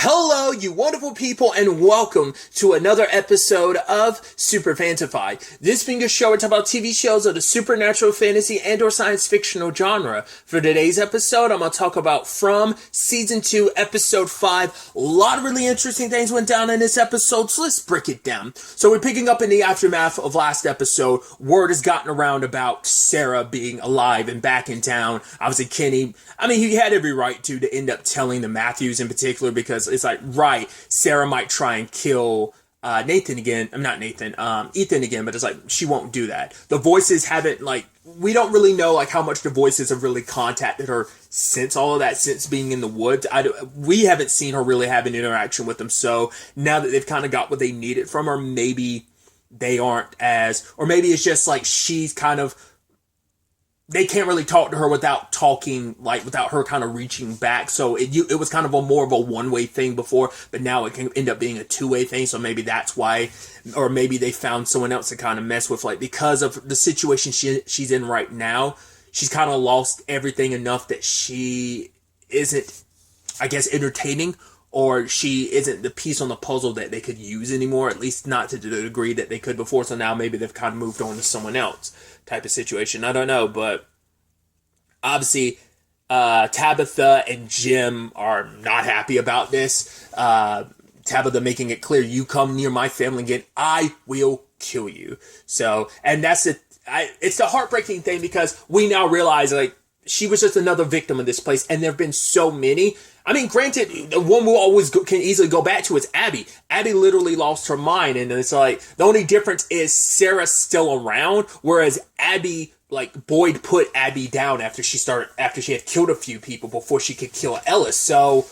Hello, you wonderful people, and welcome to another episode of Super-Fanta-Fi. This being a show where we talk about TV shows of the supernatural, fantasy, and or science fictional genre. For today's episode, I'm going to talk about From Season 2, Episode 5. A lot of really interesting things went down in this episode, so let's break it down. So we're picking up in the aftermath of last episode. Word has gotten around about Sarah being alive and back in town. Obviously, Kenny, he had every right to end up telling the Matthews in particular, because it's like, right, Sarah might try and kill Ethan again, but it's like, she won't do that. The voices haven't, we don't really know, how much the voices have really contacted her since all of that, since being in the woods. We haven't seen her really have an interaction with them, so now that they've kind of got what they needed from her, maybe they aren't as, or maybe it's just she's kind of, they can't really talk to her without talking, without her kind of reaching back. So it was kind of more of a one-way thing before, but now it can end up being a two-way thing. So maybe that's why, or maybe they found someone else to kind of mess with, because of the situation she's in right now. She's kind of lost everything enough that she isn't, I guess, entertaining, or she isn't the piece on the puzzle that they could use anymore, at least not to the degree that they could before. So now maybe they've kind of moved on to someone else type of situation. I don't know, but obviously Tabitha and Jim are not happy about this. Tabitha making it clear, you come near my family again, I will kill you. So, and that's it's the heartbreaking thing, because we now realize, she was just another victim of this place, and there have been so many. Granted, the one we'll can easily go back to is Abby. Abby literally lost her mind, and it's the only difference is Sarah's still around, whereas Abby, Boyd put Abby down after she had killed a few people before she could kill Ellis. So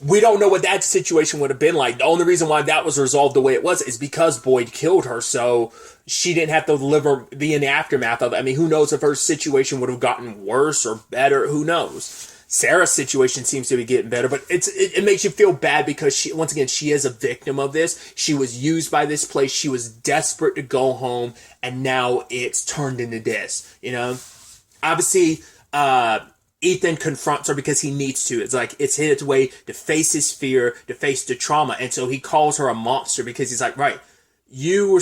we don't know what that situation would have been like. The only reason why that was resolved the way it was is because Boyd killed her, so she didn't have to be in the aftermath of it. Who knows if her situation would have gotten worse or better? Who knows? Sarah's situation seems to be getting better, but it makes you feel bad, because she is a victim of this. She was used by this place. She was desperate to go home, and now it's turned into this, Obviously, Ethan confronts her because he needs to. It's his way to face his fear, to face the trauma, and so he calls her a monster, because he's like, right, you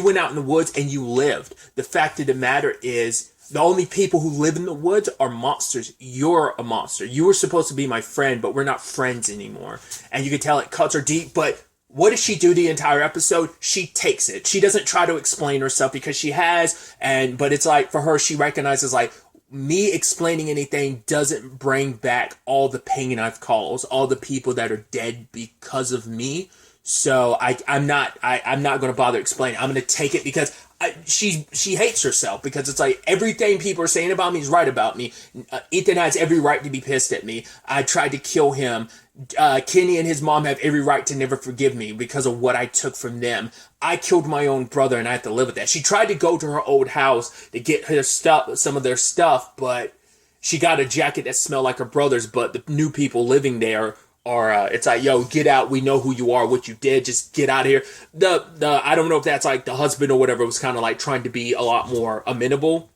went out in the woods and you lived. The fact of the matter is, the only people who live in the woods are monsters. You're a monster. You were supposed to be my friend, but we're not friends anymore. And you can tell it cuts her deep, but what does she do the entire episode? She takes it. She doesn't try to explain herself, because she has, but it's for her, she recognizes, me explaining anything doesn't bring back all the pain I've caused, all the people that are dead because of me. So I'm not going to bother explaining. I'm going to take it, because she hates herself, because it's everything people are saying about me is right about me. Ethan has every right to be pissed at me. I tried to kill him. Kenny and his mom have every right to never forgive me because of what I took from them. I killed my own brother, and I have to live with that. She tried to go to her old house to get her stuff, some of their stuff, but she got a jacket that smelled like her brother's, but the new people living there are, it's yo, get out. We know who you are, what you did. Just get out of here. I don't know if that's the husband or whatever was kind of trying to be a lot more amenable.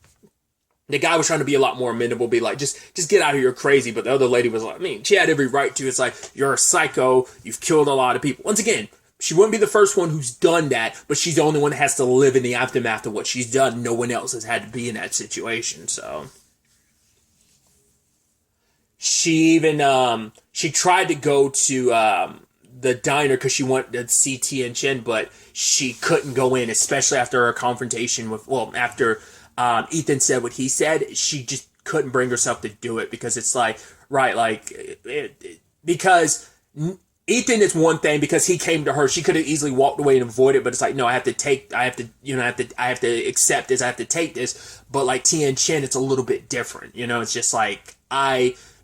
The guy was trying to be a lot more amenable, be just get out of here, you're crazy. But the other lady was she had every right to. It's you're a psycho. You've killed a lot of people. Once again, she wouldn't be the first one who's done that, but she's the only one that has to live in the aftermath of what she's done. No one else has had to be in that situation, so. She even, she tried to go to the diner because she wanted to see Tien Chen, but she couldn't go in, especially after her confrontation with, after Ethan said what he said. She just couldn't bring herself to do it, because it's because Ethan is one thing, because he came to her. She could have easily walked away and avoided it, but it's no, I have to accept this, I have to take this. But Tien Chen, it's a little bit different, it's just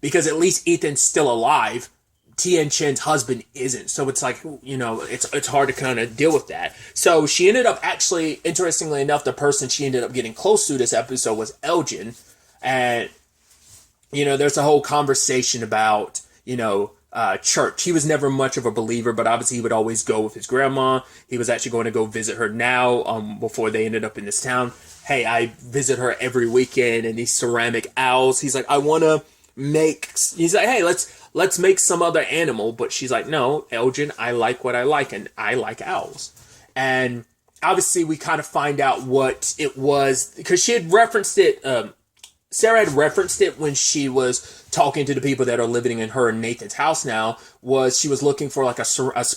because at least Ethan's still alive. Tien Chen's husband isn't. So it's it's hard to kind of deal with that. So she ended up actually, interestingly enough, the person she ended up getting close to this episode was Elgin. And, there's a whole conversation about, church. He was never much of a believer, but obviously he would always go with his grandma. He was actually going to go visit her now, before they ended up in this town. Hey, I visit her every weekend, and these ceramic owls. He's I want to he's like, hey, let's make some other animal. But she's like, no, Elgin, I like what I like, and I like owls. And obviously we kind of find out what it was, because she had referenced it, Sarah had referenced it when she was talking to the people that are living in her and Nathan's house now, was she was looking for like a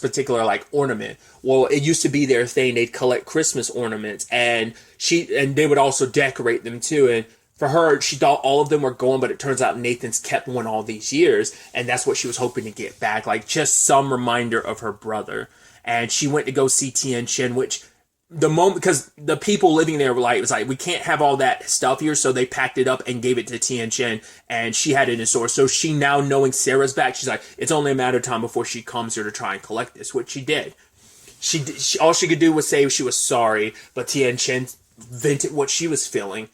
particular like ornament. Well, it used to be their thing. They'd collect Christmas ornaments, and they would also decorate them too. And for her, she thought all of them were gone, but it turns out Nathan's kept one all these years, and that's what she was hoping to get back, like just some reminder of her brother. And she went to go see Tien Chen, which the moment, because the people living there were like, it was like, we can't have all that stuff here, so they packed it up and gave it to Tien Chen, and she had it in store. So she, now knowing Sarah's back, she's like, it's only a matter of time before she comes here to try and collect this, which she did. All she could do was say she was sorry, but Tien Chen vented what she was feeling.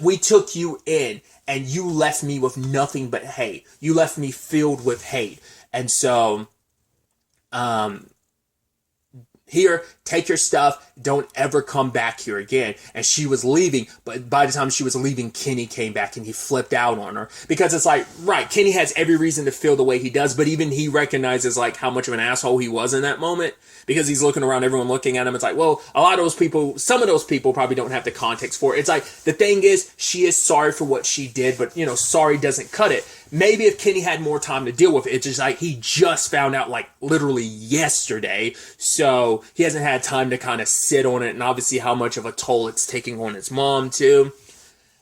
We took you in, and you left me with nothing but hate. You left me filled with hate. And so, here, take your stuff, don't ever come back here again. And she was leaving, but by the time she was leaving, Kenny came back and he flipped out on her. Because it's like, right, Kenny has every reason to feel the way he does, but even he recognizes like how much of an asshole he was in that moment. Because he's looking around, everyone looking at him. It's like, well, a lot of those people, some of those people probably don't have the context for it. It's like, the thing is, she is sorry for what she did, but, you know, sorry doesn't cut it. Maybe if Kenny had more time to deal with it, it's just like he just found out like literally yesterday. So he hasn't had time to kind of sit on it, and obviously how much of a toll it's taking on his mom too.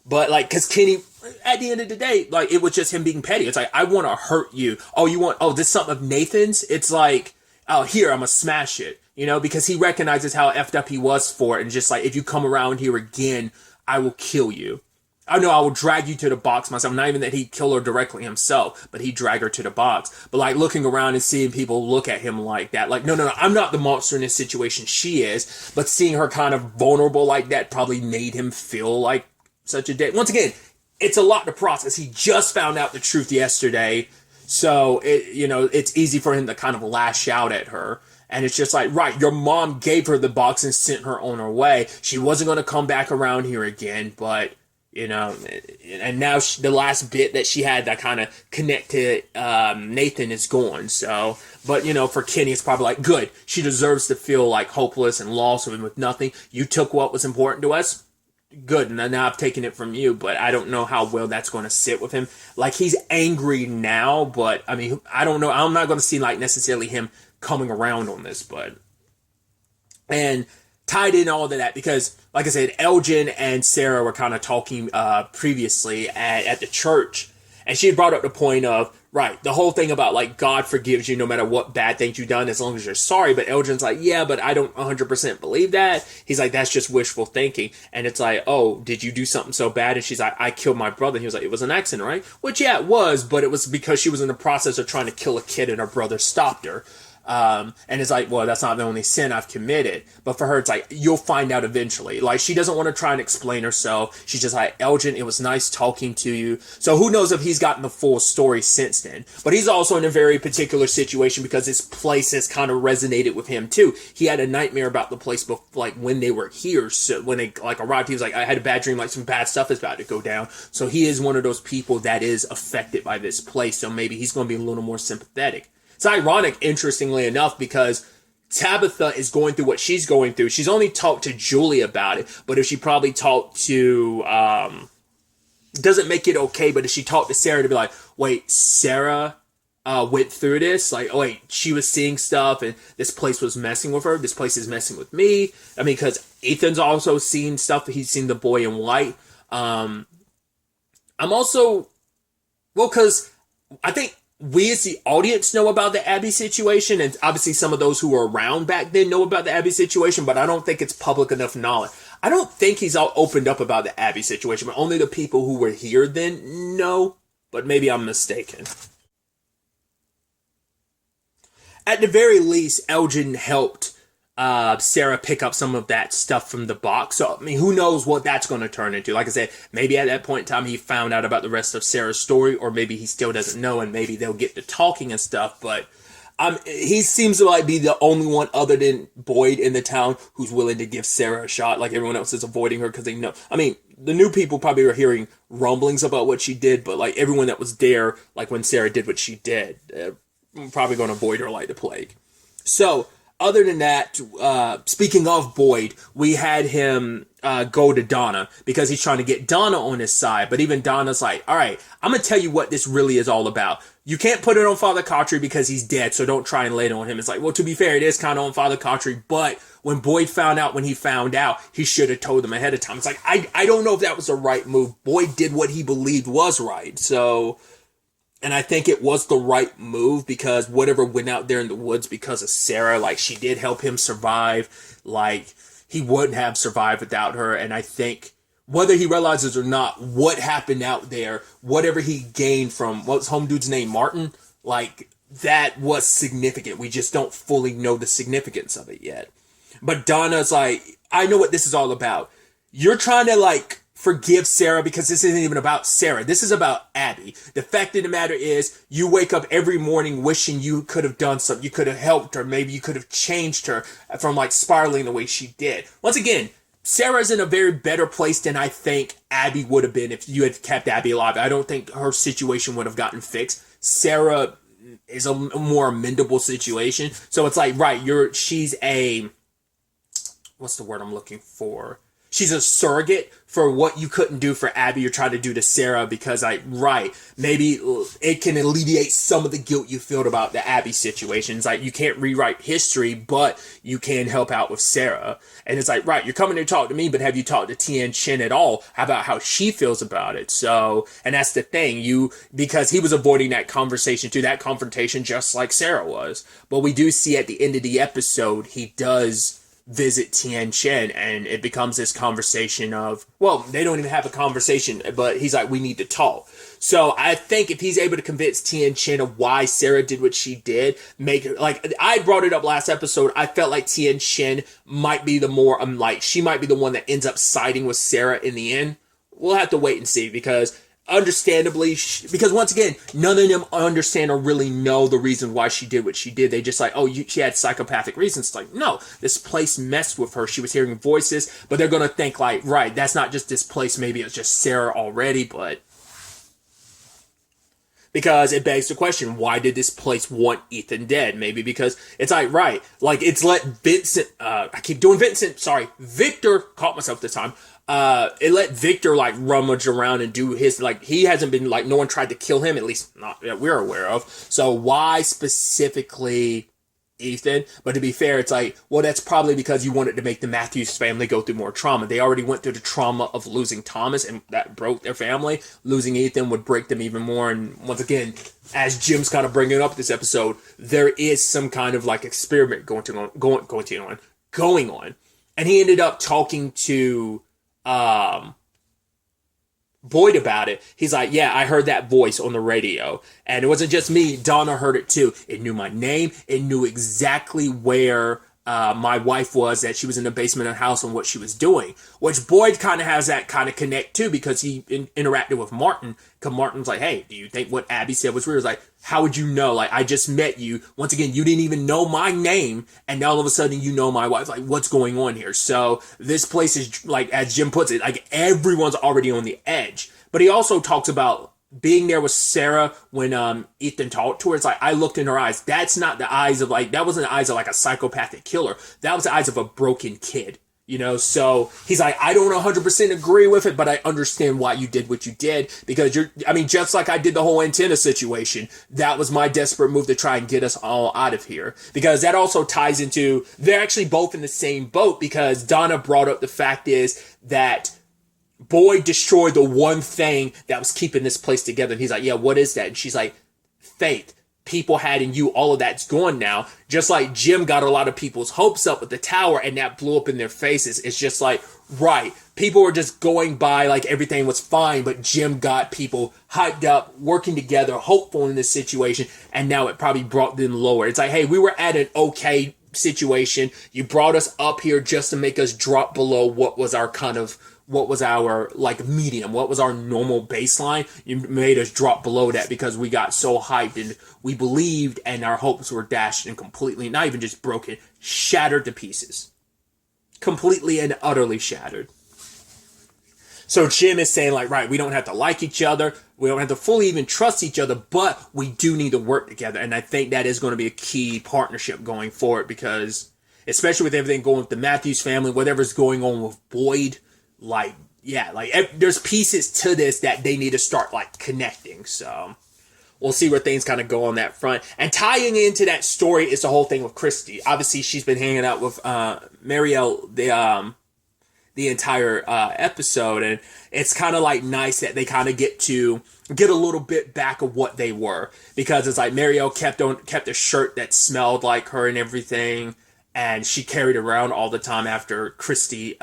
But like, cause Kenny, at the end of the day, like it was just him being petty. It's like, I want to hurt you. This is something of Nathan's? It's like, oh, here, I'm gonna smash it. You know, because he recognizes how effed up he was for it, and just like, if you come around here again, I will kill you. I know I will drag you to the box myself. Not even that he'd kill her directly himself, but he'd drag her to the box. But like looking around and seeing people look at him like that, like, no, I'm not the monster in this situation, she is. But seeing her kind of vulnerable like that probably made him feel like such a dick. Once again, it's a lot to process. He just found out the truth yesterday. So, it's easy for him to kind of lash out at her. And it's just like, right, your mom gave her the box and sent her on her way. She wasn't going to come back around here again, but... and now the last bit that she had that kind of connect to Nathan is gone. So, but for Kenny, it's probably like, good. She deserves to feel like hopeless and lost and with nothing. You took what was important to us. Good. And now I've taken it from you, but I don't know how well that's going to sit with him. Like, he's angry now, but I mean, I don't know. I'm not going to see like necessarily him coming around on this, and tied in all of that because, like I said, Elgin and Sarah were kind of talking previously at the church, and she had brought up the point of, right, the whole thing about, like, God forgives you no matter what bad things you've done as long as you're sorry, but Elgin's like, yeah, but I don't 100% believe that. He's like, that's just wishful thinking, and it's like, oh, did you do something so bad? And she's like, I killed my brother. And he was like, it was an accident, right? Which, yeah, it was, but it was because she was in the process of trying to kill a kid and her brother stopped her. And it's like, well, that's not the only sin I've committed. But for her, it's like, you'll find out eventually. Like, she doesn't want to try and explain herself. She's just like, Elgin, it was nice talking to you. So who knows if he's gotten the full story since then. But he's also in a very particular situation because this place has kind of resonated with him too. He had a nightmare about the place before, like when they were here. So when they like arrived, he was like, I had a bad dream, like some bad stuff is about to go down. So he is one of those people that is affected by this place. So maybe he's going to be a little more sympathetic. It's ironic, interestingly enough, because Tabitha is going through what she's going through. She's only talked to Julie about it, but if she probably talked to, doesn't make it okay, but if she talked to Sarah to be like, wait, Sarah went through this? Like, oh, wait, she was seeing stuff and this place was messing with her. This place is messing with me. I mean, because Ethan's also seen stuff. He's seen the boy in white. I'm also, well, because I think we as the audience know about the Abby situation, and obviously some of those who were around back then know about the Abby situation, but I don't think it's public enough knowledge. I don't think he's all opened up about the Abby situation, but only the people who were here then know, but maybe I'm mistaken. At the very least, Elgin helped Sarah pick up some of that stuff from the box. So, I mean, who knows what that's going to turn into. Like I said, maybe at that point in time he found out about the rest of Sarah's story, or maybe he still doesn't know, and maybe they'll get to talking and stuff. But he seems to like be the only one other than Boyd in the town who's willing to give Sarah a shot. Like everyone else is avoiding her because they know. I mean, the new people probably are hearing rumblings about what she did, but like everyone that was there, like when Sarah did what she did, probably going to avoid her like the plague. So, other than that, speaking of Boyd, we had him go to Donna because he's trying to get Donna on his side. But even Donna's like, all right, I'm going to tell you what this really is all about. You can't put it on Father Cautry because he's dead, so don't try and lay it on him. It's like, well, to be fair, it is kind of on Father Cautry, but when Boyd found out, he should have told them ahead of time. It's like, I don't know if that was the right move. Boyd did what he believed was right, so... And I think it was the right move because whatever went out there in the woods because of Sarah, like she did help him survive. Like he wouldn't have survived without her. And I think whether he realizes or not, what happened out there, whatever he gained from, what's home dude's name, Martin? Like that was significant. We just don't fully know the significance of it yet. But Donna's like, I know what this is all about. You're trying to like forgive Sarah because this isn't even about Sarah. This is about Abby. The fact of the matter is you wake up every morning wishing you could have done something. You could have helped her. Maybe you could have changed her from like spiraling the way she did. Once again, Sarah's in a very better place than I think Abby would have been if you had kept Abby alive. I don't think her situation would have gotten fixed. Sarah is a more amendable situation. So it's like, right, she's a, what's the word I'm looking for? She's a surrogate for what you couldn't do for Abby, you're trying to do to Sarah because, maybe it can alleviate some of the guilt you feel about the Abby situation. It's like, you can't rewrite history, but you can help out with Sarah. And it's like, right, you're coming to talk to me, but have you talked to Tien Chen at all about how she feels about it? So, and that's the thing, because he was avoiding that conversation too, that confrontation, just like Sarah was. But we do see at the end of the episode, he does visit Tien Chen, and it becomes this conversation of, well, they don't even have a conversation, but he's like, we need to talk. So I think if he's able to convince Tien Chen of why Sarah did what she did, like I brought it up last episode, I felt like Tien Chen might be she might be the one that ends up siding with Sarah in the end. We'll have to wait and see because understandably, because once again, none of them understand or really know the reason why she did what she did. They just like, she had psychopathic reasons. It's like, no, this place messed with her. She was hearing voices, but they're going to think like, right, that's not just this place. Maybe it's just Sarah already, but because it begs the question, why did this place want Ethan dead? Maybe because it's like, right, like it's let Vincent, Victor, caught myself this time, it let Victor like rummage around and do his, like he hasn't been like, no one tried to kill him, at least not that we're aware of. So why specifically Ethan? But to be fair, it's like, well, that's probably because you wanted to make the Matthews family go through more trauma. They already went through the trauma of losing Thomas, and that broke their family. Losing Ethan would break them even more. And once again, as Jim's kind of bringing up this episode, there is some kind of like experiment going on. And he ended up talking to Boyd about it. He's like, yeah, I heard that voice on the radio. And it wasn't just me. Donna heard it too. It knew my name. It knew exactly where my wife was, that she was in the basement of the house and what she was doing. Which Boyd kind of has that kind of connect too, because he interacted with Martin. Because Martin's like, hey, do you think what Abby said was weird? It's like, how would you know? Like, I just met you. Once again, you didn't even know my name. And now all of a sudden you know my wife. Like, what's going on here? So this place is, like, as Jim puts it, like everyone's already on the edge. But he also talks about being there with Sarah when Ethan talked to her. It's like, I looked in her eyes. That's not the eyes of like, that wasn't the eyes of like a psychopathic killer. That was the eyes of a broken kid. You know, so he's like, I don't 100% agree with it, but I understand why you did what you did, because just like I did the whole antenna situation, that was my desperate move to try and get us all out of here. Because that also ties into, they're actually both in the same boat, because Donna brought up the fact is that Boyd destroyed the one thing that was keeping this place together. And he's like, yeah, what is that? And she's like, faith. People had in you, all of that's gone now. Just like Jim got a lot of people's hopes up with the tower and that blew up in their faces. It's just like, right, people were just going by like everything was fine, but Jim got people hyped up, working together, hopeful in this situation, and now it probably brought them lower. It's like, hey, we were at an okay situation. You brought us up here just to make us drop below what was our like medium, what was our normal baseline. You made us drop below that because we got so hyped and we believed, and our hopes were dashed and completely, not even just broken, shattered to pieces. Completely and utterly shattered. So Jim is saying like, right, we don't have to like each other. We don't have to fully even trust each other, but we do need to work together. And I think that is going to be a key partnership going forward because especially with everything going with the Matthews family, whatever's going on with Boyd, like, yeah, like there's pieces to this that they need to start like connecting. So we'll see where things kind of go on that front. And tying into that story is the whole thing with Christy. Obviously, she's been hanging out with Marielle the entire episode, and it's kind of like nice that they kind of get a little bit back of what they were, because it's like Marielle kept a shirt that smelled like her and everything, and she carried around all the time after Christy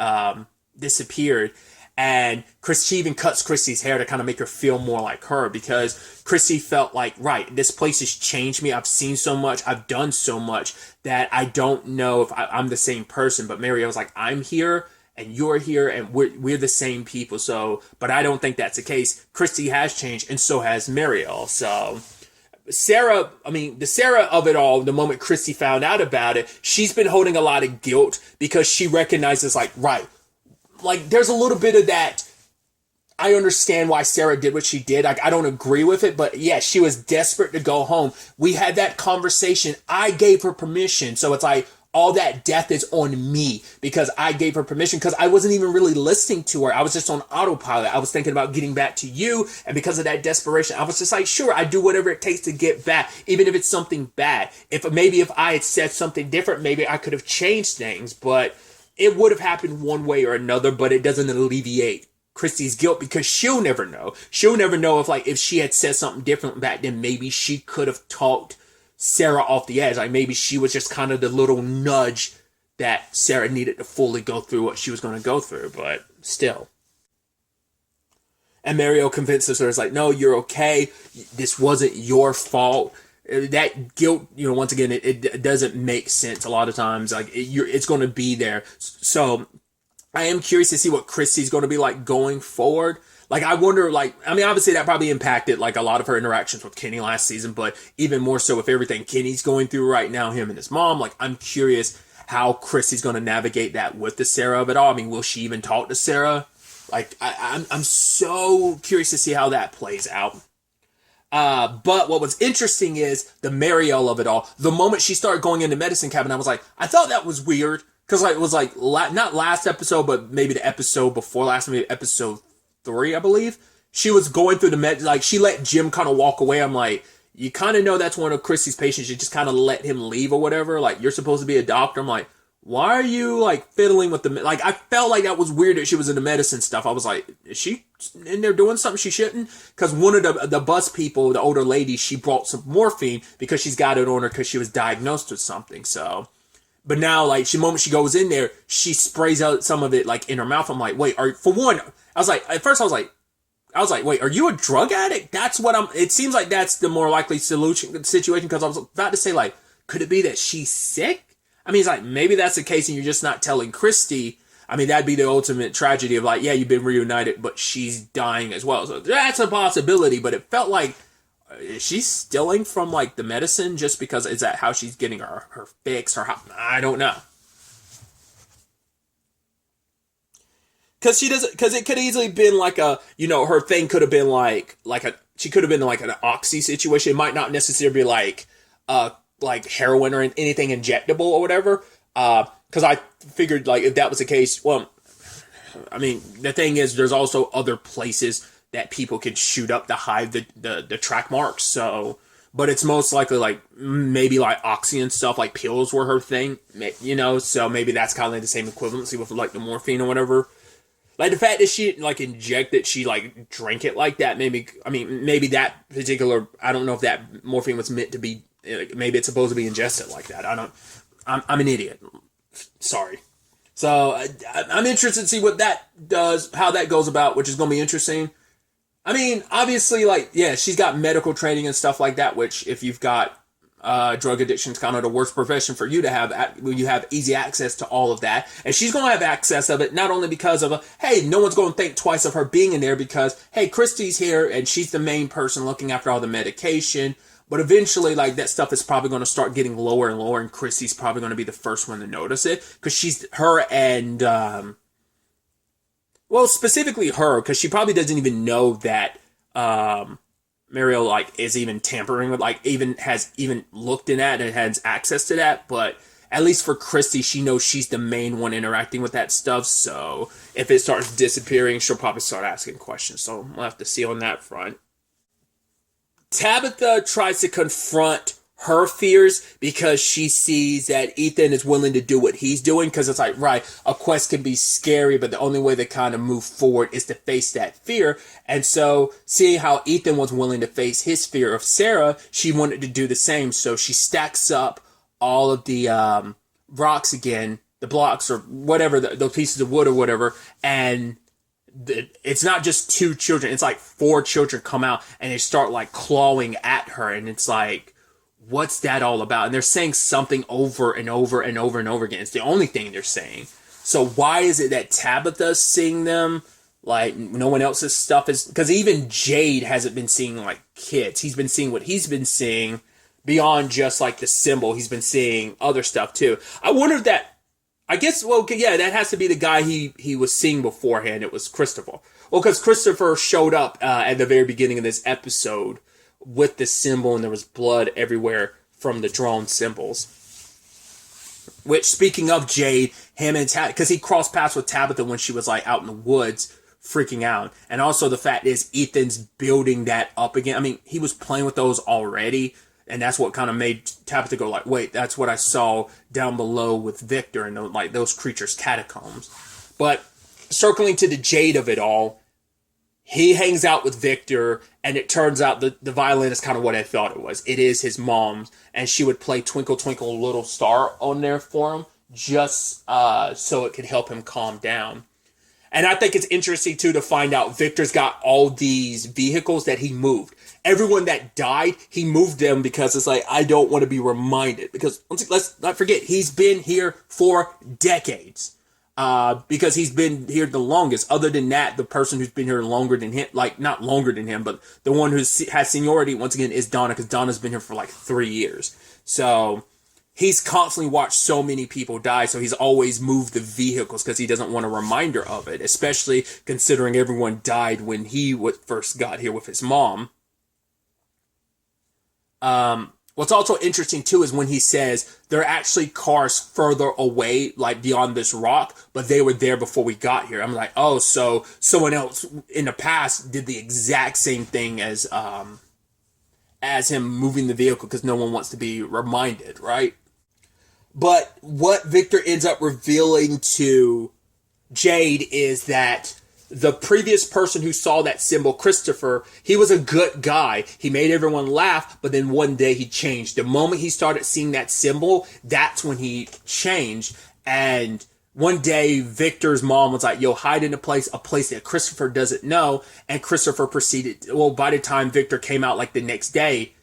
disappeared. And she even cuts Christy's hair to kind of make her feel more like her, because Christy felt like, right, this place has changed me. I've seen so much. I've done so much that I don't know if I'm the same person. But Marielle was like, I'm here and you're here and we're the same people. So, but I don't think that's the case. Christy has changed and so has Marielle. So Sarah, the Sarah of it all, the moment Christy found out about it, she's been holding a lot of guilt because she recognizes like, right, like, there's a little bit of that. I understand why Sarah did what she did. Like, I don't agree with it, but yeah, she was desperate to go home. We had that conversation. I gave her permission. So it's like, all that death is on me because I gave her permission, because I wasn't even really listening to her. I was just on autopilot. I was thinking about getting back to you. And because of that desperation, I was just like, sure, I do whatever it takes to get back, even if it's something bad. If I had said something different, maybe I could have changed things, but it would have happened one way or another, but it doesn't alleviate Christy's guilt because she'll never know. She'll never know if she had said something different back then, maybe she could have talked Sarah off the edge. Like maybe she was just kind of the little nudge that Sarah needed to fully go through what she was going to go through, but still. And Marielle convinces her, it's like, no, you're okay. This wasn't your fault. That guilt, once again, it doesn't make sense a lot of times. Like it's going to be there. So I am curious to see what Christy's going to be like going forward. Like I wonder, obviously that probably impacted like a lot of her interactions with Kenny last season, but even more so with everything Kenny's going through right now, him and his mom. Like I'm curious how Christy's going to navigate that with the Sarah of it all. Will she even talk to Sarah? Like I'm so curious to see how that plays out. But what was interesting is the Marielle of it all. The moment she started going into medicine cabinet, I was like, I thought that was weird. Cause it was like, not last episode, but maybe the episode before last, maybe episode 3, I believe. She was going through she let Jim kind of walk away. I'm like, you kind of know that's one of Christy's patients. You just kind of let him leave or whatever. Like, you're supposed to be a doctor. I'm like, why are you like fiddling with I felt like that was weird that she was in the medicine stuff. I was like, is she in there doing something she shouldn't? Because one of the bus people, the older lady, she brought some morphine because she's got it on her because she was diagnosed with something. So, but now the moment she goes in there, she sprays out some of it like in her mouth. I'm like, wait, for one, I was like, at first I was like, wait, are you a drug addict? That's what it seems like that's the more likely situation, because I was about to say like, could it be that she's sick? It's like, maybe that's the case and you're just not telling Christy. That'd be the ultimate tragedy of like, yeah, you've been reunited, but she's dying as well. So that's a possibility, but it felt like, is she stealing from like the medicine just because, is that how she's getting her fix or how? I don't know. Because it could easily been like her thing could have been she could have been like an oxy situation. It might not necessarily be like heroin or anything injectable or whatever. Because I figured if that was the case, well, the thing is there's also other places that people could shoot up to hide the track marks. So, but it's most likely maybe oxy and stuff, like pills were her thing, so maybe that's kind of like the same equivalency with the morphine or whatever. Like the fact that she injected, she drank it like that. Maybe that particular, I don't know if that morphine was meant to be, maybe it's supposed to be ingested like that. I'm an idiot. Sorry. So I'm interested to see what that does, how that goes about, which is going to be interesting. Obviously, she's got medical training and stuff like that, which if you've got drug addiction is kind of the worst profession for you to have when you have easy access to all of that. And she's going to have access of it, not only because of, hey, no one's going to think twice of her being in there because, hey, Christy's here and she's the main person looking after all the medication. But eventually, that stuff is probably going to start getting lower and lower, and Christy's probably going to be the first one to notice it because her and well, specifically her, because she probably doesn't even know that Mariel like is even tampering with, like, even has even looked in that and has access to that. But at least for Christy, she knows she's the main one interacting with that stuff. So if it starts disappearing, she'll probably start asking questions. So we'll have to see on that front. Tabitha tries to confront her fears because she sees that Ethan is willing to do what he's doing, because it's like, right, a quest can be scary, but the only way to kind of move forward is to face that fear. And so seeing how Ethan was willing to face his fear of Sarah, she wanted to do the same. So she stacks up all of the rocks again, the blocks or whatever, the pieces of wood or whatever, and it's not just two children, it's like four children come out and they start like clawing at her, and it's like, what's that all about? And they're saying something over and over and over and over again. It's the only thing they're saying. So why is it that Tabitha's seeing them? Like, no one else's stuff is... Because even Jade hasn't been seeing, like, kids. He's been seeing what he's been seeing beyond just, like, the symbol. He's been seeing other stuff, too. I wonder if that... I guess, well, yeah, that has to be the guy he was seeing beforehand. It was Christopher. Well, because Christopher showed up at the very beginning of this episode with the symbol, and there was blood everywhere from the drawn symbols. Which, speaking of Jade, him and Tabitha, because he crossed paths with Tabitha when she was like out in the woods freaking out. And also the fact is Ethan's building that up again. I mean, he was playing with those already, and that's what kind of made Tabitha go like, wait, that's what I saw down below with Victor and like those creatures' catacombs. But circling to the Jade of it all, he hangs out with Victor, and it turns out the violin is kind of what I thought it was. It is his mom's, and she would play Twinkle Twinkle Little Star on there for him, just so it could help him calm down. And I think it's interesting, too, to find out Victor's got all these vehicles that he moved. Everyone that died, he moved them because it's like, I don't want to be reminded. Because let's not forget, he's been here for decades. Because he's been here the longest. Other than that, the person who's been here longer than him, like, not longer than him, but the one who has seniority, once again, is Donna, because Donna's been here for like 3 years. So he's constantly watched so many people die, so he's always moved the vehicles because he doesn't want a reminder of it, especially considering everyone died when he first got here with his mom. What's also interesting, too, is when he says there are actually cars further away, like beyond this rock, but they were there before we got here. I'm like, oh, so someone else in the past did the exact same thing as him moving the vehicle because no one wants to be reminded, right? But what Victor ends up revealing to Jade is that the previous person who saw that symbol, Christopher, he was a good guy. He made everyone laugh, but then one day he changed. The moment he started seeing that symbol, that's when he changed. And one day, Victor's mom was like, yo, hide in a place that Christopher doesn't know. And Christopher proceeded, well, by the time Victor came out, like the next day,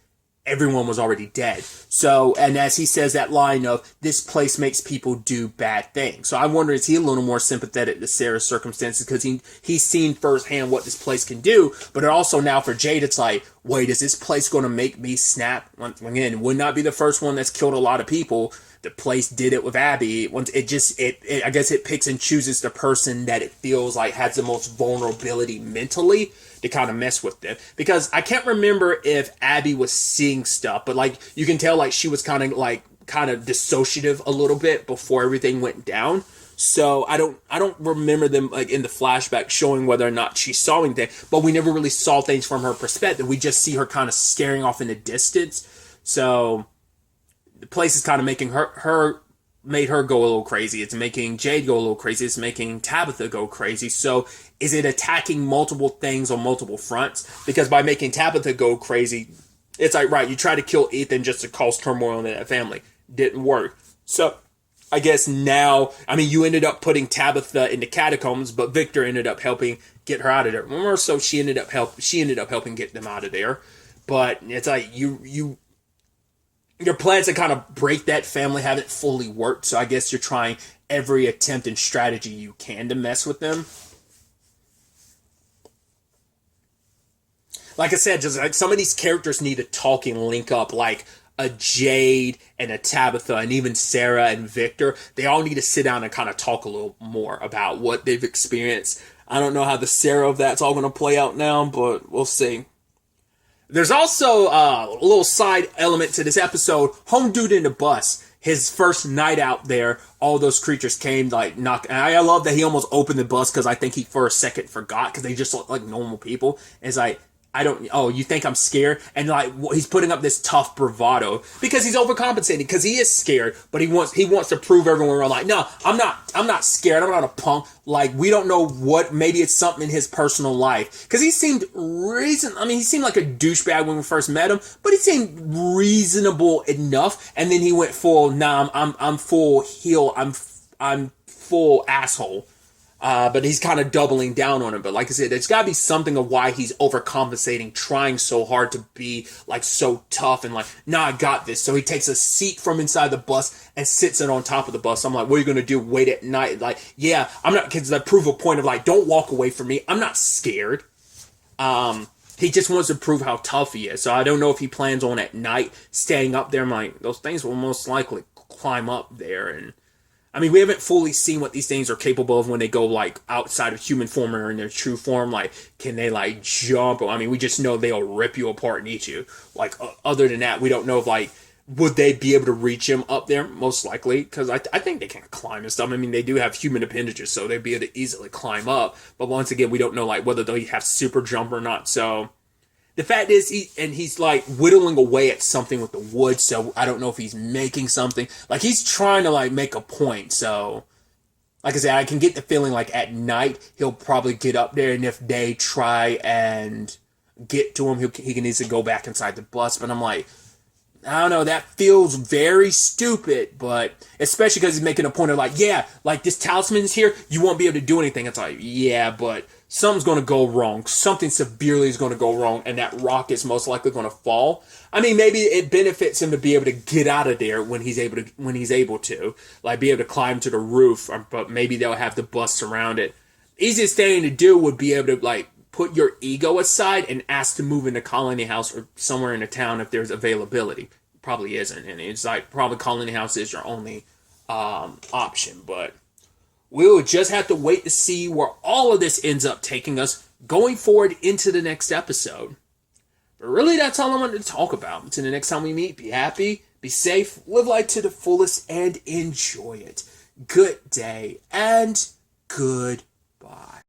everyone was already dead. So, and as he says that line of, this place makes people do bad things. So I wonder, is he a little more sympathetic to Sarah's circumstances because he's seen firsthand what this place can do, but it also now for Jade, it's like, wait, is this place going to make me snap? Once again, it would not be the first one that's killed a lot of people. The place did it with Abby. Once I guess it picks and chooses the person that it feels like has the most vulnerability mentally to kind of mess with them. Because I can't remember if Abby was seeing stuff, but like you can tell like she was kind of dissociative a little bit before everything went down. So I don't remember them like in the flashback showing whether or not she saw anything, but we never really saw things from her perspective. We just see her kind of staring off in the distance. So the place is kind of making made her go a little crazy. It's making Jade go a little crazy. It's making Tabitha go crazy. So is it attacking multiple things on multiple fronts? Because by making Tabitha go crazy, it's like, right, you try to kill Ethan just to cause turmoil in that family. Didn't work. So I guess now, I mean, you ended up putting Tabitha in the catacombs, but Victor ended up helping get her out of there. More so, she ended up helping get them out of there. But it's like your plans to kind of break that family haven't fully worked, so I guess you're trying every attempt and strategy you can to mess with them. Like I said, just like some of these characters need to talk and link up, like a Jade and a Tabitha and even Sarah and Victor. They all need to sit down and kind of talk a little more about what they've experienced. I don't know how the Sarah of that's all going to play out now, but we'll see. There's also a little side element to this episode. Home dude in the bus. His first night out there, all those creatures came, like, knock. And I love that he almost opened the bus because I think he for a second forgot because they just look like normal people. And it's like, you think I'm scared? And like, he's putting up this tough bravado because he's overcompensating because he is scared, but he wants to prove everyone wrong. Like, no, I'm not scared. I'm not a punk. Like, we don't know what, maybe it's something in his personal life. Cause he seemed he seemed like a douchebag when we first met him, but he seemed reasonable enough. And then he went full, I'm full heel. I'm full asshole. But he's kind of doubling down on it. But like I said, there's got to be something of why he's overcompensating, trying so hard to be like so tough and like, I got this. So he takes a seat from inside the bus and sits it on top of the bus. I'm like, what are you going to do? Wait at night? Like, yeah, I'm not, because I prove a point of like, don't walk away from me. I'm not scared. He just wants to prove how tough he is. So I don't know if he plans on at night staying up there. I'm like, those things will most likely climb up there. And I mean, we haven't fully seen what these things are capable of when they go, like, outside of human form or in their true form. Like, can they, like, jump? I mean, we just know they'll rip you apart and eat you. Like, other than that, we don't know if, like, would they be able to reach him up there? Most likely, because I think they can climb and stuff. I mean, they do have human appendages, so they'd be able to easily climb up. But once again, we don't know, like, whether they have super jump or not, so... The fact is, he's like whittling away at something with the wood, so I don't know if he's making something. Like, he's trying to, like, make a point, so... Like I said, I can get the feeling, like, at night, he'll probably get up there, and if they try and get to him, he can easily go back inside the bus, but I'm like... I don't know, that feels very stupid, but... Especially because he's making a point of, like, yeah, like, this talisman's here, you won't be able to do anything. It's like, yeah, but... Something's going to go wrong. Something severely is going to go wrong, and that rock is most likely going to fall. I mean, maybe it benefits him to be able to get out of there when he's able to, like be able to climb to the roof. But maybe they'll have the bus surround it. Easiest thing to do would be able to like put your ego aside and ask to move into Colony House or somewhere in the town if there's availability. Probably isn't, and it's like probably Colony House is your only option, but. We'll just have to wait to see where all of this ends up taking us going forward into the next episode. But really, that's all I wanted to talk about. Until the next time we meet, be happy, be safe, live life to the fullest, and enjoy it. Good day, and goodbye.